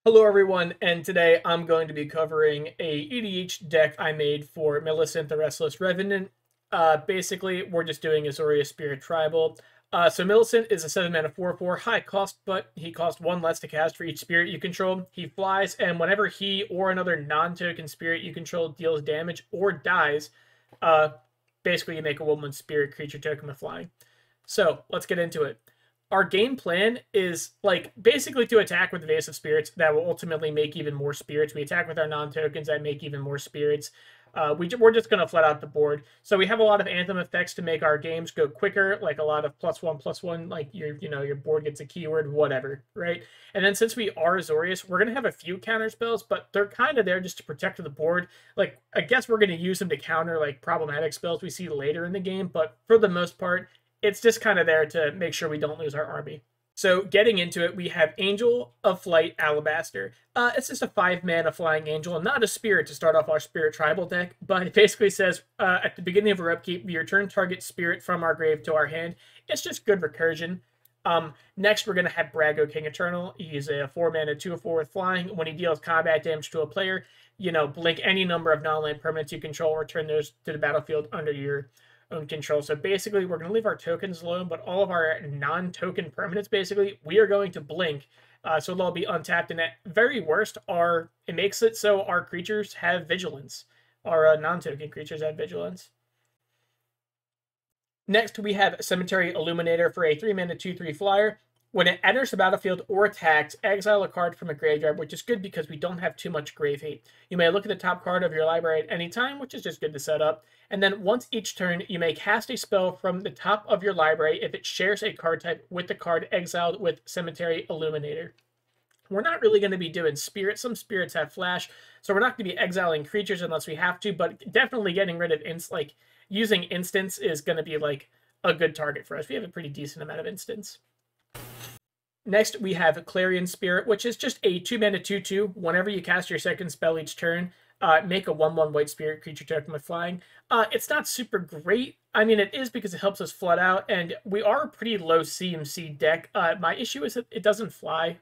Hello everyone, and today I'm going to be covering a EDH deck I made for Millicent the Restless Revenant. Basically, we're just doing Azorius Spirit Tribal. So Millicent is a 7-mana 4/4 high cost, but he costs 1 less to cast for each spirit you control. He flies, and whenever he or another non-token spirit you control deals damage or dies, uh, basically you make a 1/1 spirit creature token with flying. So let's get into it. Our game plan is like basically to attack with Evasive Spirits that will ultimately make even more spirits. We attack with our non-tokens that make even more spirits. We're just going to flat out the board. So we have a lot of Anthem effects to make our games go quicker, like a lot of +1/+1, like your board gets a keyword, whatever, right? And then since we are Azorius, we're going to have a few counter spells, but they're kind of there just to protect the board. Like, I guess we're going to use them to counter like problematic spells we see later in the game, but for the most part, it's just kind of there to make sure we don't lose our army. So getting into it, we have Angel of Flight Alabaster. It's just a 5-mana flying angel, not a spirit to start off our Spirit Tribal deck, but it basically says at the beginning of our upkeep, we return target spirit from our grave to our hand. It's just good recursion. Next, we're going to have Brago King Eternal. He's a 4-mana 2/4 with flying. When he deals combat damage to a player, blink any number of non-land permanents you control, return those to the battlefield under your own control. So basically, we're going to leave our tokens alone, but all of our non-token permanents, basically, we are going to blink. So they'll be untapped, and at very worst, it makes it so our creatures have vigilance. Our non-token creatures have vigilance. Next, we have Cemetery Illuminator for a 3-mana 2/3 flyer. When it enters the battlefield or attacks, exile a card from a graveyard, which is good because we don't have too much grave hate. You may look at the top card of your library at any time, which is just good to set up. And then once each turn, you may cast a spell from the top of your library if it shares a card type with the card exiled with Cemetery Illuminator. We're not really going to be doing spirits. Some spirits have flash, so we're not going to be exiling creatures unless we have to, but definitely getting rid of using instants is going to be like a good target for us. We have a pretty decent amount of instants. Next, we have Clarion Spirit, which is just a 2-mana 2/2. Whenever you cast your second spell each turn, make a 1/1 white spirit creature token with flying. It's not super great. I mean, it is because it helps us flood out, and we are a pretty low CMC deck. My issue is that it doesn't fly,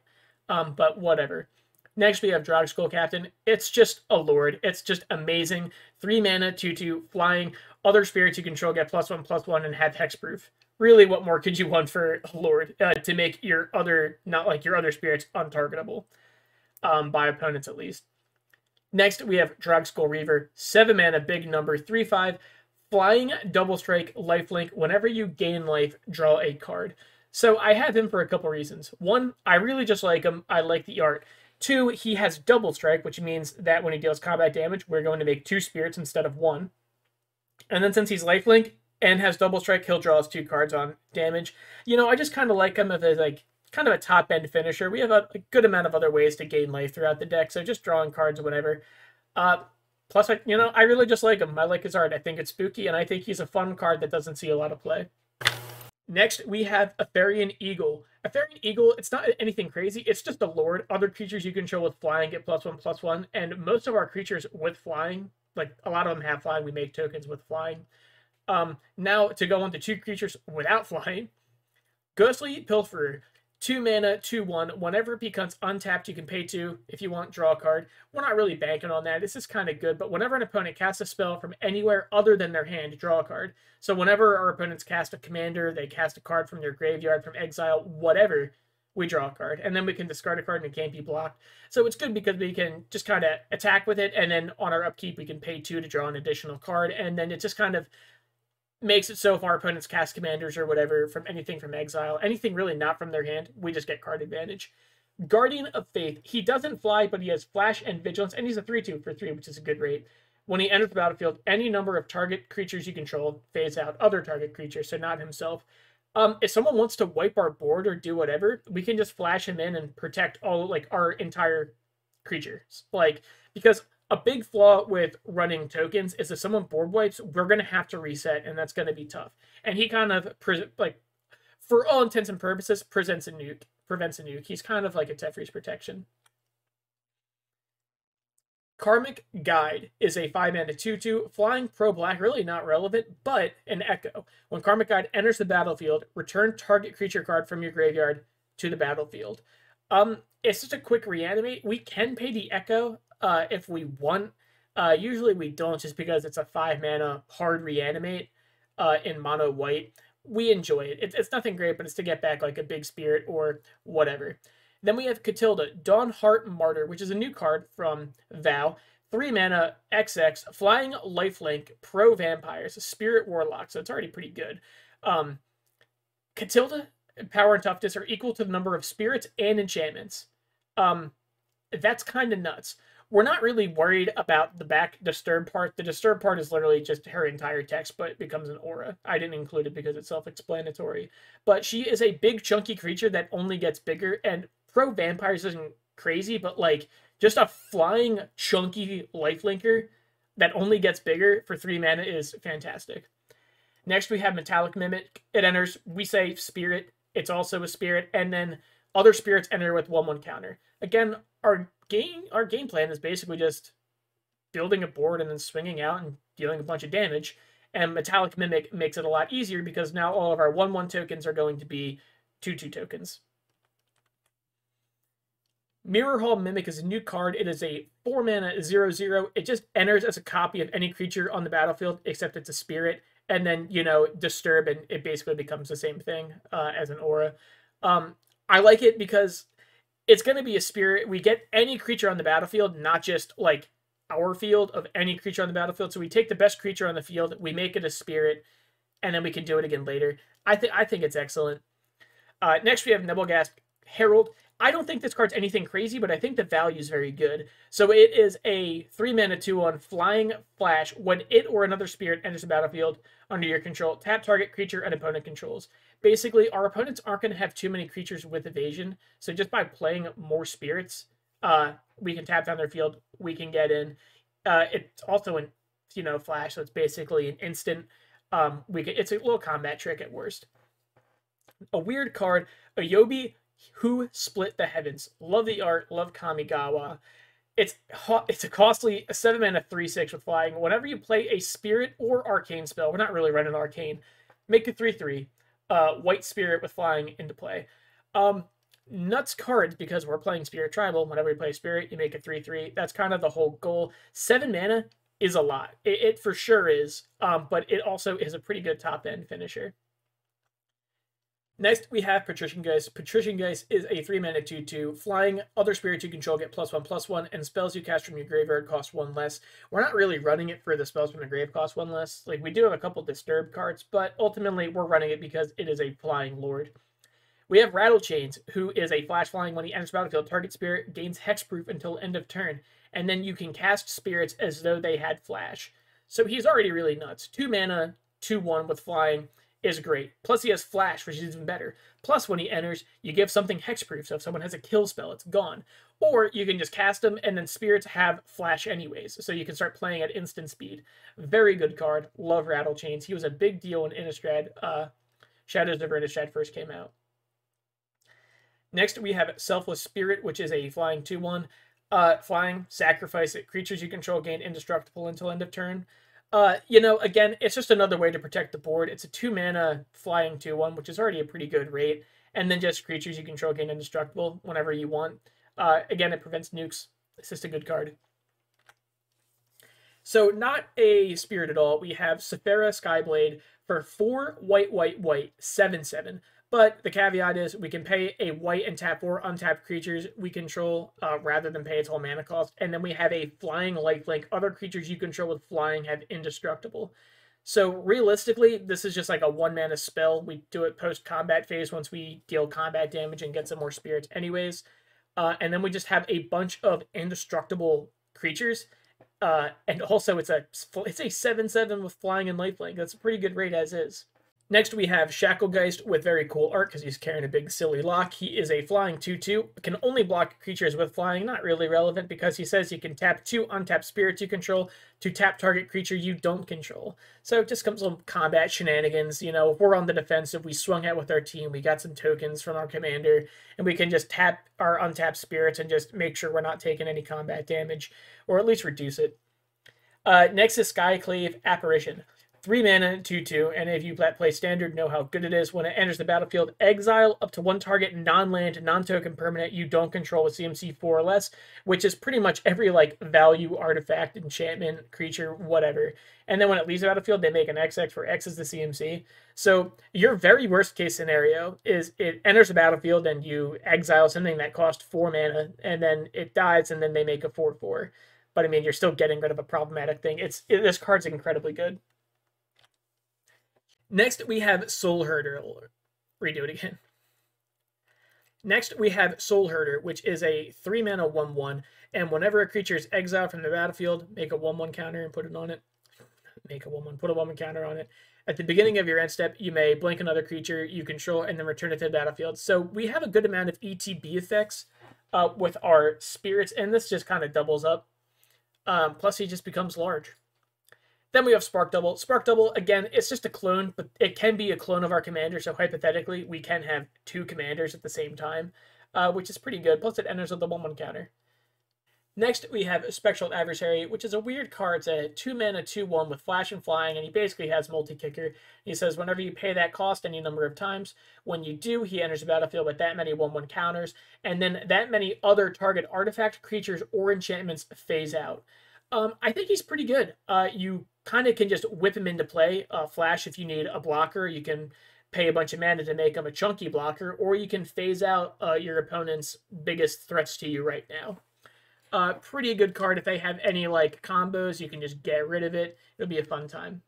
but whatever. Next, we have Drogskol Captain. It's just a lord. It's just amazing. 3-mana 2/2 flying. Other spirits you control get +1/+1 and have hexproof. Really, what more could you want for a lord to make your other, not like your other spirits, untargetable by opponents at least. Next, we have Drogskol Reaver, 7-mana, big number, 3/5, flying, double strike, lifelink. Whenever you gain life, draw a card. So I have him for a couple reasons. One, I really just like him. I like the art. Two, he has double strike, which means that when he deals combat damage, we're going to make 2 spirits instead of 1. And then since he's lifelink and has double strike, he'll draw us 2 cards on damage. I just kind of like him as kind of a top-end finisher. We have a good amount of other ways to gain life throughout the deck, so just drawing cards whenever. Plus, I really just like him. I like his art. I think it's spooky, and I think he's a fun card that doesn't see a lot of play. Next, we have Aetherian Eagle. Aetherian Eagle, it's not anything crazy. It's just a lord. Other creatures you control with flying get +1/+1, and most of our creatures with flying, like a lot of them have flying, we make tokens with flying. Now, to go on to 2 creatures without flying, Ghostly Pilferer. 2-mana, 2/1. Whenever it becomes untapped, you can pay 2 if you want, draw a card. We're not really banking on that. This is kind of good, but whenever an opponent casts a spell from anywhere other than their hand, draw a card. So whenever our opponents cast a commander, they cast a card from their graveyard, from exile, whatever, we draw a card. And then we can discard a card and it can't be blocked. So it's good because we can just kind of attack with it, and then on our upkeep, we can pay 2 to draw an additional card, and then it just kind of makes it so if our opponents cast commanders or whatever from anything from exile, anything really not from their hand, we just get card advantage. Guardian of Faith. He doesn't fly, but he has flash and vigilance, and he's a 3/2 for 3, which is a good rate. When he enters the battlefield, any number of target creatures you control phase out other target creatures, so not himself. If someone wants to wipe our board or do whatever, we can just flash him in and protect all our entire creatures. Because a big flaw with running tokens is if someone board wipes, we're going to have to reset, and that's going to be tough. And he kind of, for all intents and purposes, prevents a nuke. He's kind of like a Teferi's protection. Karmic Guide is a 5-mana 2/2, flying pro-black, really not relevant, but an echo. When Karmic Guide enters the battlefield, return target creature card from your graveyard to the battlefield. it's just a quick reanimate. We can pay the Echo if we want. Usually we don't, just because it's a 5 mana hard reanimate in mono white. We enjoy it. It's nothing great, but it's to get back like a big spirit or whatever. Then we have Catilda, Dawnheart Martyr, which is a new card from Vow. 3 mana, XX, flying lifelink, pro vampires, spirit warlock, so it's already pretty good. Catilda, power and toughness are equal to the number of spirits and enchantments. That's kind of nuts. We're not really worried about the back disturb part. The disturb part is literally just her entire text, but it becomes an aura. I didn't include it because it's self-explanatory. But she is a big, chunky creature that only gets bigger, and pro vampires isn't crazy, but like just a flying, chunky lifelinker that only gets bigger for 3 mana is fantastic. Next, we have Metallic Mimic. It enters, we say spirit. It's also a spirit, and then other spirits enter with 1/1 counter. Again, our game plan is basically just building a board and then swinging out and dealing a bunch of damage. And Metallic Mimic makes it a lot easier because now all of our 1/1 tokens are going to be 2/2 tokens. Mirror Hall Mimic is a new card. It is a 4 mana 0/0. It just enters as a copy of any creature on the battlefield, except it's a spirit. And then, you know, disturb, and it basically becomes the same thing as an aura. I like it because it's going to be a spirit. We get any creature on the battlefield, not just like our field, of any creature on the battlefield. So we take the best creature on the field, we make it a spirit, and then we can do it again later. I think it's excellent. Next, we have Nebelgast Herald. I don't think this card's anything crazy, but I think the value is very good. So it is a 3 mana 2/1 flying flash. When it or another spirit enters the battlefield under your control, tap target creature and opponent controls. Basically, our opponents aren't going to have too many creatures with evasion, so just by playing more spirits, we can tap down their field, we can get in. It's also an, flash, so it's basically an instant. It's a little combat trick at worst. A weird card, Ayobi Who Split the Heavens. Love the art, love Kamigawa. It's a costly 7 mana 3/6 with flying. Whenever you play a spirit or arcane spell, we're not really running arcane, make a 3/3. White spirit with flying into play. Nuts cards because we're playing Spirit Tribal. Whenever you play Spirit, you make a 3/3. That's kind of the whole goal. 7 mana is a lot. It for sure is, but it also is a pretty good top-end finisher. Next, we have Patrician Geist. Patrician Geist is a 3 mana 2/2. Flying, other spirits you control get +1/+1, and spells you cast from your graveyard cost 1 less. We're not really running it for the spells from the grave cost 1 less. Like, we do have a couple Disturb cards, but ultimately we're running it because it is a flying lord. We have Rattlechains, who is a flash flying. When he enters battlefield, target spirit gains hexproof until end of turn, and then you can cast spirits as though they had flash. So he's already really nuts. 2 mana 2/1 with flying is great. Plus he has flash, which is even better. Plus when he enters, you give something hexproof, so if someone has a kill spell, it's gone. Or you can just cast them, and then spirits have flash anyways, so you can start playing at instant speed. Very good card. Love Rattlechains. He was a big deal in Innistrad. Shadows of Innistrad first came out. Next, we have Selfless Spirit, which is a flying 2/1. Flying, sacrifice it. Creatures you control gain indestructible until end of turn. Again, it's just another way to protect the board. It's a 2 mana flying 2/1, which is already a pretty good rate. And then just creatures you control gain indestructible whenever you want. Again, it prevents nukes. It's just a good card. So not a spirit at all. We have Sephira Skyblade for 4 white, 7/7. But the caveat is we can pay a white and tap 4 untapped creatures we control rather than pay its whole mana cost. And then we have a flying lifelink. Other creatures you control with flying have indestructible. So realistically, this is just like a 1 mana spell. We do it post-combat phase once we deal combat damage and get some more spirits anyways. And then we just have a bunch of indestructible creatures. And also it's a 7/7 with flying and lifelink. That's a pretty good rate as is. Next, we have Shacklegeist with very cool art because he's carrying a big silly lock. He is a flying 2/2. Can only block creatures with flying. Not really relevant because he says you can tap 2 untapped spirits you control to tap target creature you don't control. So it just comes from combat shenanigans. If we're on the defensive, we swung out with our team. We got some tokens from our commander, and we can just tap our untapped spirits and just make sure we're not taking any combat damage, or at least reduce it. Next is Skyclave Apparition. 3 mana, 2/2, and if you play standard, know how good it is. When it enters the battlefield, exile up to one target non-land, non-token permanent you don't control with CMC 4 or less, which is pretty much every like value, artifact, enchantment, creature, whatever. And then when it leaves the battlefield, they make an XX where X is the CMC. So your very worst case scenario is it enters the battlefield and you exile something that cost 4 mana, and then it dies, and then they make a 4/4. But I mean, you're still getting rid of a problematic thing. This card's incredibly good. Next, we have Soul Herder. Redo it again. Next, we have Soul Herder, which is a 3 mana 1/1, and whenever a creature is exiled from the battlefield, make a 1/1 counter and put it on it. Make a 1/1, put a 1/1 counter on it. At the beginning of your end step, you may blink another creature you control and then return it to the battlefield. So we have a good amount of ETB effects with our spirits, and this just kind of doubles up. Plus, he just becomes large. Then we have Spark Double. Spark Double, again, it's just a clone, but it can be a clone of our commander, so hypothetically, we can have 2 commanders at the same time, which is pretty good. Plus, it enters with the 1/1 counter. Next, we have Spectral Adversary, which is a weird card. It's a 2 mana 2/1 with flash and flying, and he basically has multi-kicker. He says whenever you pay that cost any number of times, when you do, he enters the battlefield with that many 1/1 counters, and then that many other target artifact, creatures, or enchantments phase out. I think he's pretty good. You kind of can just whip him into play. Flash if you need a blocker. You can pay a bunch of mana to make him a chunky blocker, or you can phase out your opponent's biggest threats to you right now. Pretty good card. If they have any like combos, you can just get rid of it. It'll be a fun time.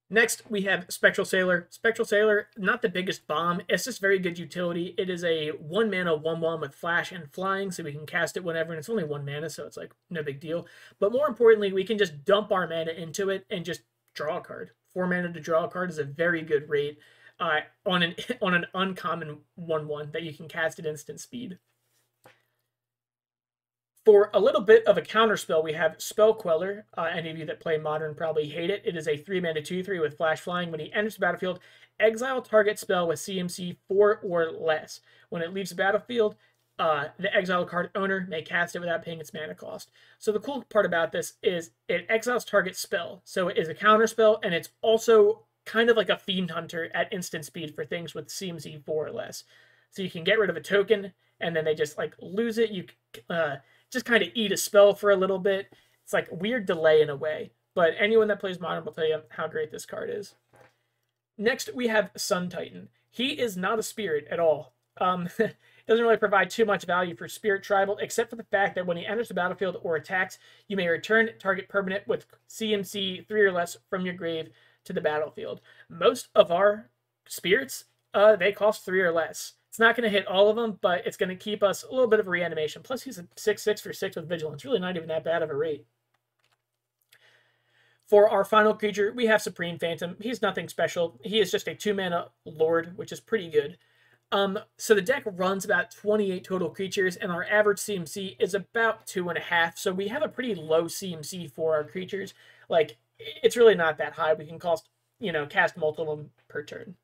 Next, we have Spectral Sailor. Spectral Sailor, not the biggest bomb. It's just very good utility. It is a 1 mana 1/1 with flash and flying, so we can cast it whenever, and it's only 1 mana, so it's like no big deal. But more importantly, we can just dump our mana into it and just draw a card. 4 mana to draw a card is a very good rate on an uncommon 1/1 that you can cast at instant speed. For a little bit of a counterspell, we have Spell Queller. Any of you that play Modern probably hate it. It is a 3 mana 2/3 with flash flying. When he enters the battlefield, exile target spell with CMC 4 or less. When it leaves the battlefield, the exile card owner may cast it without paying its mana cost. So the cool part about this is it exiles target spell. So it is a counterspell, and it's also kind of like a Fiend Hunter at instant speed for things with CMC 4 or less. So you can get rid of a token, and then they just like lose it. You just kind of eat a spell for a little bit. It's like weird delay in a way, but anyone that plays Modern will tell you how great this card is. Next, we have Sun Titan. He is not a spirit at all. Doesn't really provide too much value for Spirit Tribal, except for the fact that when he enters the battlefield or attacks, you may return target permanent with CMC 3 or less from your grave to the battlefield. Most of our spirits, they cost 3 or less. It's not going to hit all of them, but it's going to keep us a little bit of reanimation. Plus, he's a 6/6 for 6 with Vigilance. Really not even that bad of a rate. For our final creature, we have Supreme Phantom. He's nothing special. He is just a 2 mana Lord, which is pretty good. So the deck runs about 28 total creatures, and our average CMC is about 2.5. So we have a pretty low CMC for our creatures. Like, it's really not that high. We can cast multiple of them per turn.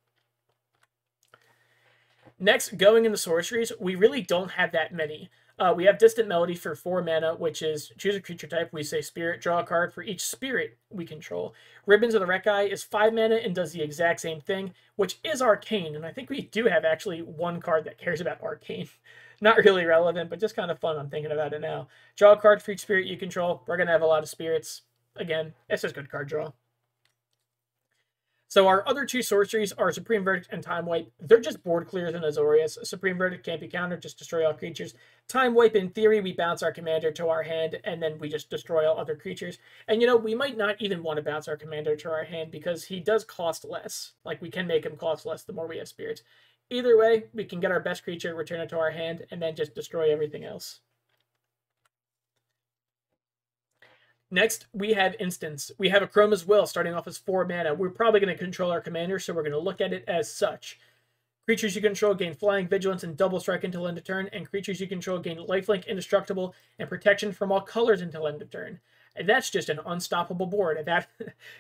Next, going into Sorceries, we really don't have that many. We have Distant Melody for 4 mana, which is choose a creature type. We say Spirit, draw a card for each spirit we control. Ribbons of the Rekai is 5 mana and does the exact same thing, which is Arcane. And I think we do have actually one card that cares about Arcane. Not really relevant, but just kind of fun. I'm thinking about it now. Draw a card for each spirit you control. We're going to have a lot of spirits. Again, it's just good card draw. So our other 2 sorceries are Supreme Verdict and Time Wipe. They're just board clears in Azorius. Supreme Verdict can't be countered, just destroy all creatures. Time Wipe, in theory, we bounce our commander to our hand, and then we just destroy all other creatures. And, we might not even want to bounce our commander to our hand because he does cost less. Like, we can make him cost less the more we have spirits. Either way, we can get our best creature, return it to our hand, and then just destroy everything else. Next, we have Instants. We have a Chroma's Will starting off as 4 mana. We're probably going to control our commander, so we're going to look at it as such. Creatures you control gain Flying, Vigilance, and Double Strike until end of turn, and creatures you control gain Lifelink, Indestructible, and Protection from all colors until end of turn. And that's just an unstoppable board. That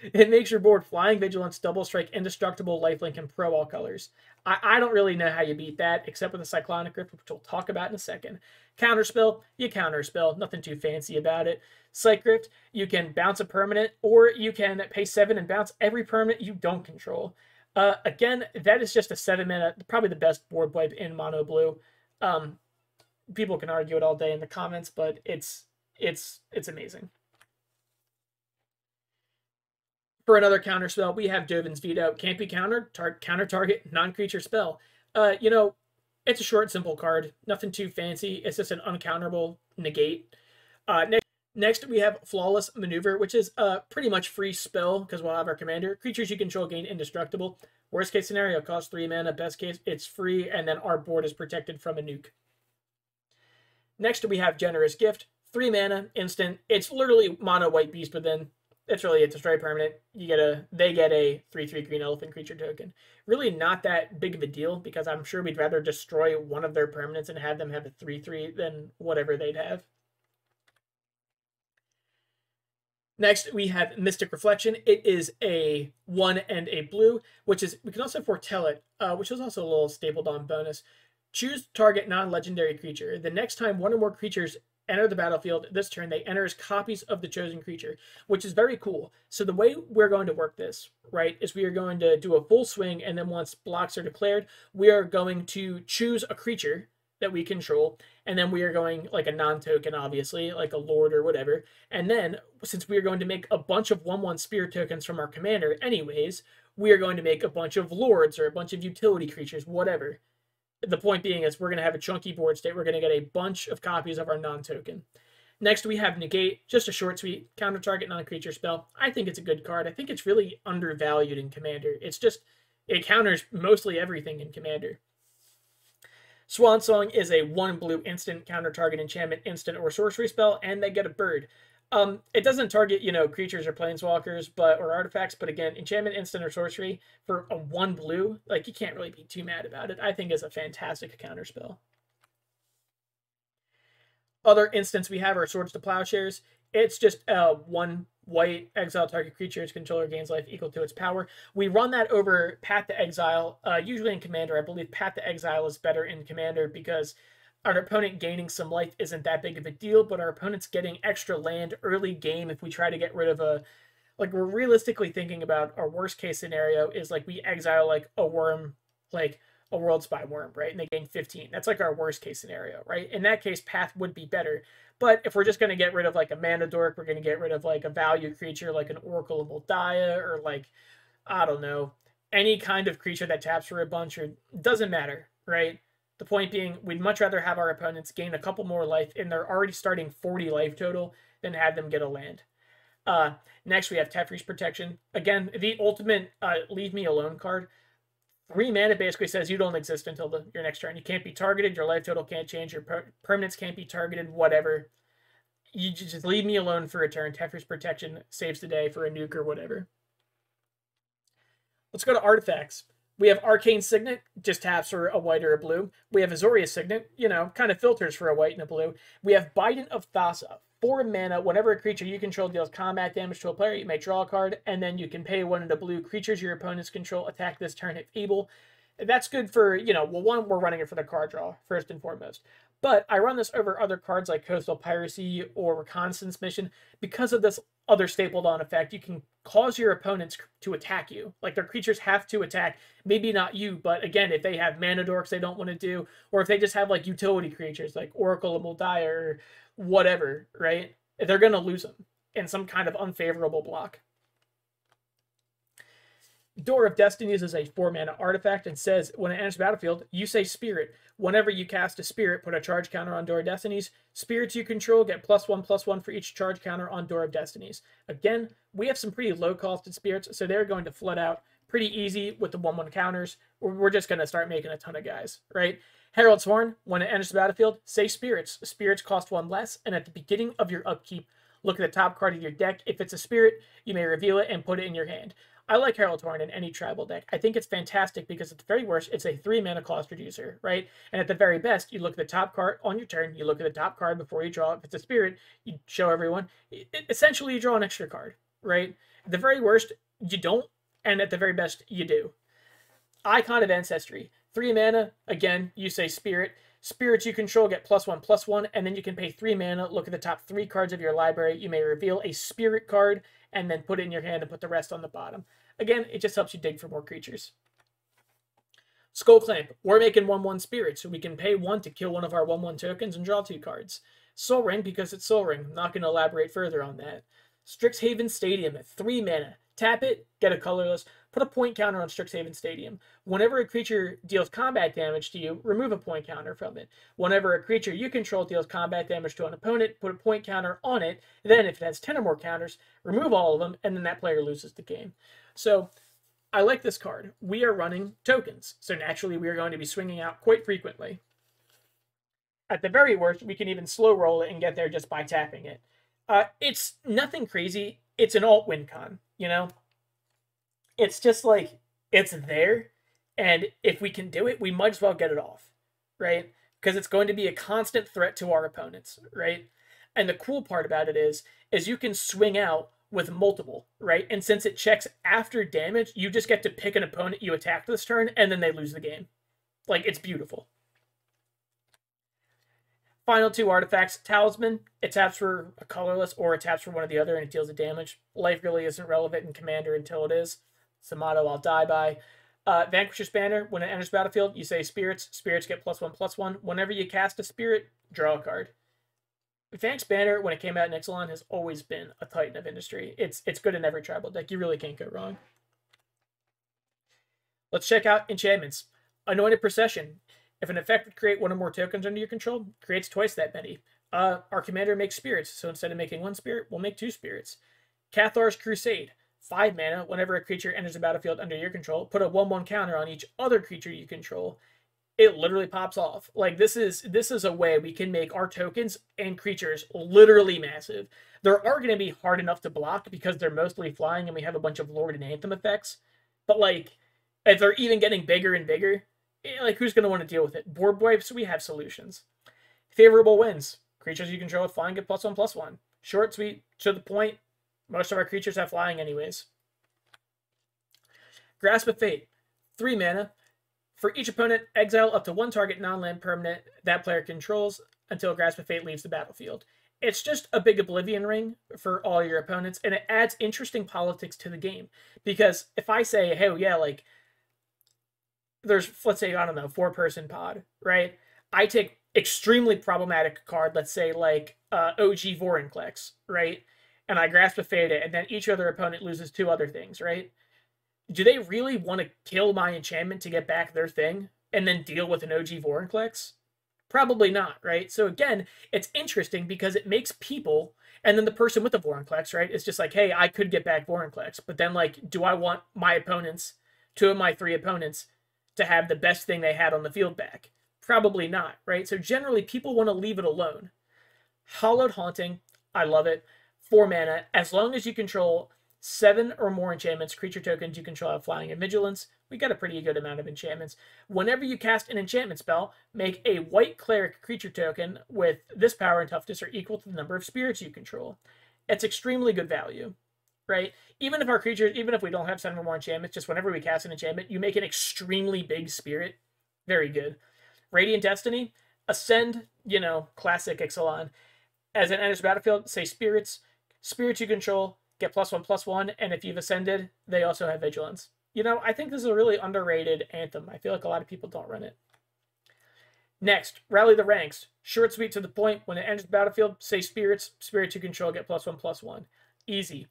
it makes your board Flying Vigilance, Double Strike, Indestructible, Lifelink, and Pro all colors. I don't really know how you beat that, except with a Cyclonic Rift, which we'll talk about in a second. Counterspell, you counterspell. Nothing too fancy about it. Psych Rift, you can bounce a permanent, or you can pay 7 and bounce every permanent you don't control. Again, that is just a 7-mana, probably the best board wipe in mono blue. People can argue it all day in the comments, but it's amazing. For another counter spell, we have Dovin's Veto. Can't be countered. Counter target non-creature spell. It's a short, simple card. Nothing too fancy. It's just an uncounterable negate. Next, we have Flawless Maneuver, which is pretty much free spell because we'll have our commander. Creatures you control gain indestructible. Worst case scenario, costs 3 mana. Best case, it's free, and then our board is protected from a nuke. Next, we have Generous Gift. 3 mana, instant. It's literally mono white beast, but then it's really a destroy permanent. They get a 3/3 green elephant creature token. Really not that big of a deal because I'm sure we'd rather destroy one of their permanents and have them have a 3/3 than whatever they'd have. Next, we have Mystic Reflection. It is a 1 and a blue, which is, we can also foretell it, which is also a little stapled on bonus. Choose target non-legendary creature. The next time one or more creatures enter the battlefield this turn, they enter as copies of the chosen creature, which is very cool. So the way we're going to work this, right, is we are going to do a full swing, and then once blocks are declared, we are going to choose a creature that we control, and then we are going, like a non-token, obviously, like a lord or whatever, and then, since we are going to make a bunch of 1/1 spirit tokens from our commander anyways, we are going to make a bunch of lords or a bunch of utility creatures, whatever. The point being is we're going to have a chunky board state. We're going to get a bunch of copies of our non-token. Next, we have Negate, just a short, sweet counter target non-creature spell. I think it's a good card. I think it's really undervalued in Commander. It counters mostly everything in Commander. Swan Song is a 1 blue instant counter target enchantment, instant, or sorcery spell, and they get a bird. It doesn't target, creatures or planeswalkers, or artifacts, but again, enchantment, instant, or sorcery for a 1 blue, like, you can't really be too mad about it. I think it's a fantastic counter spell. Other instants we have are Swords to Plowshares. It's just 1 white, exile target creature, its controller gains life equal to its power. We run that over Path to Exile. Usually in Commander, I believe Path to Exile is better in Commander because our opponent gaining some life isn't that big of a deal, but our opponent's getting extra land early game if we try to get rid of we're realistically thinking about our worst case scenario is like we exile like a worm, like a World Spy worm, right? And they gain 15. That's like our worst case scenario, right? In that case, Path would be better. But if we're just going to get rid of like a mana dork, we're going to get rid of like a value creature like an Oracle of Moldiah or like, I don't know, any kind of creature that taps for a bunch, or doesn't matter, right? The point being, we'd much rather have our opponents gain a couple more life, and they're already starting 40 life total, than have them get a land. Next, we have Teferi's Protection. Again, the ultimate leave me alone card. 3 mana basically says you don't exist until your next turn. You can't be targeted, your life total can't change, your permanents can't be targeted, whatever. You just leave me alone for a turn. Teferi's Protection saves the day for a nuke or whatever. Let's go to artifacts. We have Arcane Signet, just taps for a white or a blue. We have Azorius Signet, kind of filters for a white and a blue. We have Bident of Thassa, 4 mana. Whenever a creature you control deals combat damage to a player, you may draw a card, and then you can pay 1 and a blue. Creatures your opponents control attack this turn if able. That's good for, one, we're running it for the card draw, first and foremost. But I run this over other cards like Coastal Piracy or Reconnaissance Mission. Because of this other stapled on effect, you can cause your opponents to attack you. Like, their creatures have to attack. Maybe not you, but again, if they have mana dorks they don't want to do, or if they just have like utility creatures like Oracle of Moldiah or whatever, right? They're going to lose them in some kind of unfavorable block. Door of Destinies is a 4 mana artifact and says when it enters the battlefield, you say Spirit. Whenever you cast a Spirit, put a charge counter on Door of Destinies. Spirits you control get +1/+1 for each charge counter on Door of Destinies. Again, we have some pretty low costed spirits, so they're going to flood out pretty easy with the 1/1 counters. We're just going to start making a ton of guys, right? Herald's Horn, when it enters the battlefield, say Spirits. Spirits cost 1 less, and at the beginning of your upkeep, look at the top card of your deck. If it's a spirit, you may reveal it and put it in your hand. I like Herald Horn in any tribal deck. I think it's fantastic because at the very worst, it's a 3-mana cost reducer, right? And at the very best, you look at the top card on your turn, you look at the top card before you draw. If it's a spirit, you show everyone. Essentially, you draw an extra card, right? At the very worst, you don't, and at the very best, you do. Icon of Ancestry. 3 mana, again, you say spirit. Spirits you control get +1/+1, and then you can pay 3 mana, look at the top 3 cards of your library. You may reveal a spirit card, and then put it in your hand and put the rest on the bottom. Again, it just helps you dig for more creatures. Skull Clamp. We're making 1/1 spirits, so we can pay 1 to kill one of our 1/1 tokens and draw 2 cards. Soul Ring because it's Soul Ring. I'm not going to elaborate further on that. Strixhaven Stadium at 3 mana. Tap it, get a colorless, put a point counter on Strixhaven Stadium. Whenever a creature deals combat damage to you, remove a point counter from it. Whenever a creature you control deals combat damage to an opponent, put a point counter on it. Then, if it has 10 or more counters, remove all of them, and then that player loses the game. So, I like this card. We are running tokens, so naturally we are going to be swinging out quite frequently. At the very worst, we can even slow roll it and get there just by tapping it. It's nothing crazy. It's an alt win con, you know? It's just like, it's there, and if we can do it, we might as well get it off, right? Because it's going to be a constant threat to our opponents, right? And the cool part about it is you can swing out with multiple, right? And since it checks after damage, you just get to pick an opponent you attacked this turn, and then they lose the game. Like, it's beautiful. Final 2 artifacts. Talisman. It taps for a colorless, or it taps for one or the other, and it deals the damage. Life really isn't relevant in Commander until it is. It's a motto I'll die by. Vanquisher's Banner. When it enters battlefield, you say spirits. Spirits get +1/+1. Whenever you cast a spirit, draw a card. Vanquisher's Banner, when it came out in Ixalan, has always been a titan of industry. It's good in every tribal deck. You really can't go wrong. Let's check out enchantments. Anointed Procession. If an effect would create 1 or more tokens under your control, creates twice that many. Our commander makes spirits, so instead of making 1 spirit, we'll make 2 spirits. Cathar's Crusade. 5 mana. Whenever a creature enters the battlefield under your control, put a 1/1 counter on each other creature you control. It literally pops off. Like, this is a way we can make our tokens and creatures literally massive. There are going to be hard enough to block because they're mostly flying and we have a bunch of Lord and Anthem effects. But, like, if they're even getting bigger and bigger, like, who's going to want to deal with it? Board wipes, we have solutions. Favorable wins. Creatures you control with flying get +1/+1. Short, sweet, to the point. Most of our creatures have flying anyways. Grasp of Fate. 3 mana. For each opponent, exile up to 1 target non-land permanent that player controls until Grasp of Fate leaves the battlefield. It's just a big Oblivion ring for all your opponents, and it adds interesting politics to the game. Because if I say, hey, yeah, like, there's, let's say, I don't know, 4-person pod, right? I take extremely problematic card, let's say, like OG Vorinclex, right? And I Grasp of Fate it, and then each other opponent loses 2 other things, right? Do they really want to kill my enchantment to get back their thing and then deal with an OG Vorinclex? Probably not, right? So again, it's interesting because it makes people, and then the person with the Vorinclex, right, it's just like, hey, I could get back Vorinclex, but then, like, do I want my opponents, 2 of my 3 opponents, to have the best thing they had on the field back? Probably not, right? So generally, people want to leave it alone. Hallowed Haunting, I love it. 4 mana, as long as you control 7 or more enchantments, creature tokens you control have flying and vigilance. We got a pretty good amount of enchantments. Whenever you cast an enchantment spell, make a white cleric creature token with this power and toughness are equal to the number of spirits you control. It's extremely good value, right? Even if our creatures, even if we don't have 7 or more enchantments, just whenever we cast an enchantment, you make an extremely big spirit. Very good. Radiant Destiny, Ascend, you know, classic Ixalan. As it enters the battlefield, say spirits. Spirits you control get +1/+1, and if you've ascended, they also have vigilance. You know, I think this is a really underrated anthem. I feel like a lot of people don't run it. Next, Rally the Ranks. Short, sweet, to the point. When it enters the battlefield, say spirits. Spirits you control get +1/+1. Easy.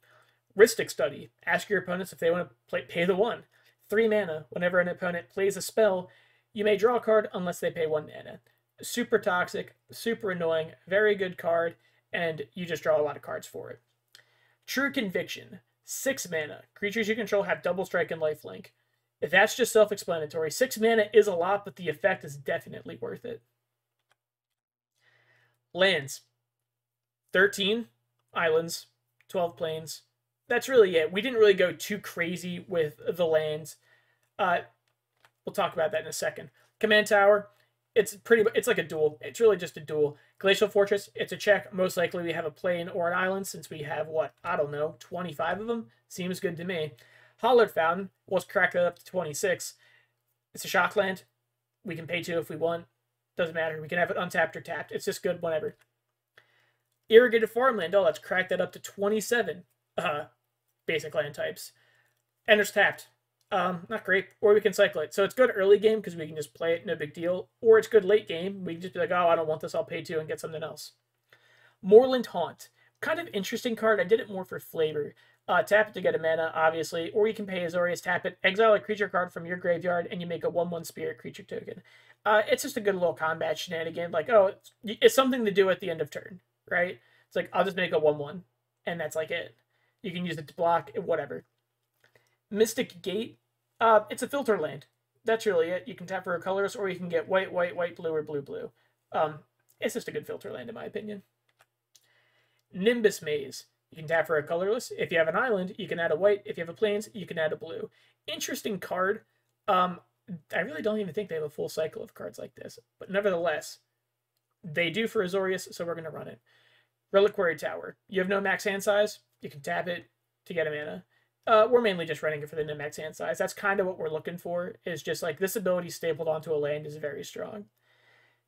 Rhystic Study. Ask your opponents if they want to pay the 1. 3 mana. Whenever an opponent plays a spell, you may draw a card unless they pay 1 mana. Super toxic, super annoying, very good card, and you just draw a lot of cards for it. True Conviction. 6 mana. Creatures you control have double strike and lifelink. If that's just self-explanatory. 6 mana is a lot, but the effect is definitely worth it. Lands. 13 islands, 12 plains, that's really it. We didn't really go too crazy with the lands. We'll talk about that in a second. Command Tower, it's like a duel. It's really just a duel. Glacial Fortress, it's a check. Most likely we have a plain or an island since we have, what, I don't know, 25 of them? Seems good to me. Hollowed Fountain, let's crack that up to 26. It's a shock land. We can pay 2 if we want. Doesn't matter. We can have it untapped or tapped. It's just good whenever. Irrigated Farmland, oh, let's crack that up to 27 basic land types. Ender's tapped. Not great. Or we can cycle it. So it's good early game because we can just play it, no big deal. Or it's good late game. We can just be like, oh, I don't want this, I'll pay 2 and get something else. Moorland Haunt. Kind of interesting card. I did it more for flavor. Tap it to get a mana, obviously. Or you can pay Azorius, tap it, exile a creature card from your graveyard, and you make a 1/1 spirit creature token. It's just a good little combat shenanigan. Like, oh, it's something to do at the end of turn, right? It's like, I'll just make a 1/1, and that's like it. You can use it to block, whatever. Mystic Gate, it's a filter land. That's really it. You can tap for a colorless, or you can get white, white, white, blue, or blue, blue. It's just a good filter land, in my opinion. Nimbus Maze. You can tap for a colorless. If you have an island, you can add a white. If you have a plains, you can add a blue. Interesting card. I really don't even think they have a full cycle of cards like this. But nevertheless, they do for Azorius, so we're going to run it. Reliquary Tower. You have no max hand size. You can tap it to get a mana. We're mainly just running it for the no max hand size. That's kind of what we're looking for, is just like this ability stapled onto a land is very strong.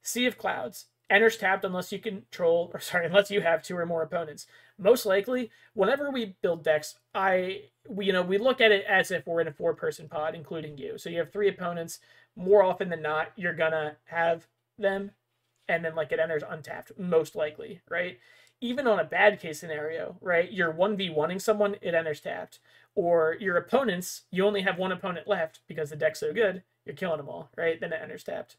Sea of Clouds. Enters tapped unless you control, unless you have 2 or more opponents. Most likely, whenever we build decks, we look at it as if we're in a 4-person pod, including you. So you have 3 opponents. More often than not, you're gonna have them, and then like it enters untapped, most likely, right? Even on a bad case scenario, right? You're 1v1ing someone, it enters tapped. Or your opponents, you only have 1 opponent left because the deck's so good, you're killing them all, right? Then it enters tapped.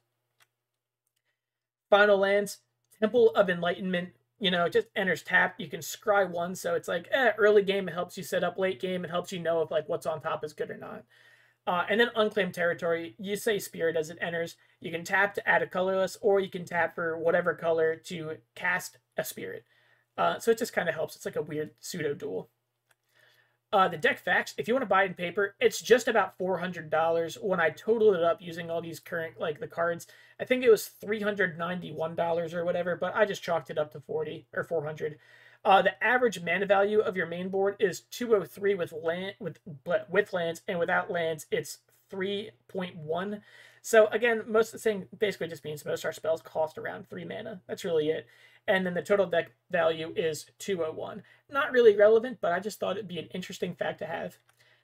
Final lands, Temple of Enlightenment, just enters tap. You can scry 1, so it's like, early game, it helps you set up. Late game, it helps you know if like what's on top is good or not. And then Unclaimed Territory, you say Spirit as it enters. You can tap to add a colorless, or you can tap for whatever color to cast a Spirit. So it just kind of helps. It's like a weird pseudo-duel. The deck facts, if you want to buy it in paper, it's just about $400. When I totaled it up using all these current, like the cards, I think it was $391 or whatever, but I just chalked it up to 40 or 400. The average mana value of your main board is 203 with lands, and without lands, it's 3.1. So again, most of the thing basically just means most of our spells cost around 3 mana. That's really it. And then the total deck value is 201. Not really relevant, but I just thought it'd be an interesting fact to have.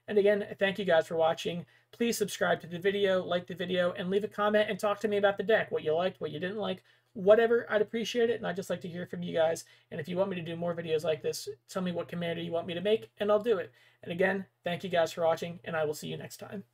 And again, thank you guys for watching. Please subscribe to the video, like the video, and leave a comment and talk to me about the deck. What you liked, what you didn't like, whatever. I'd appreciate it, and I'd just like to hear from you guys. And if you want me to do more videos like this, tell me what commander you want me to make, and I'll do it. And again, thank you guys for watching, and I will see you next time.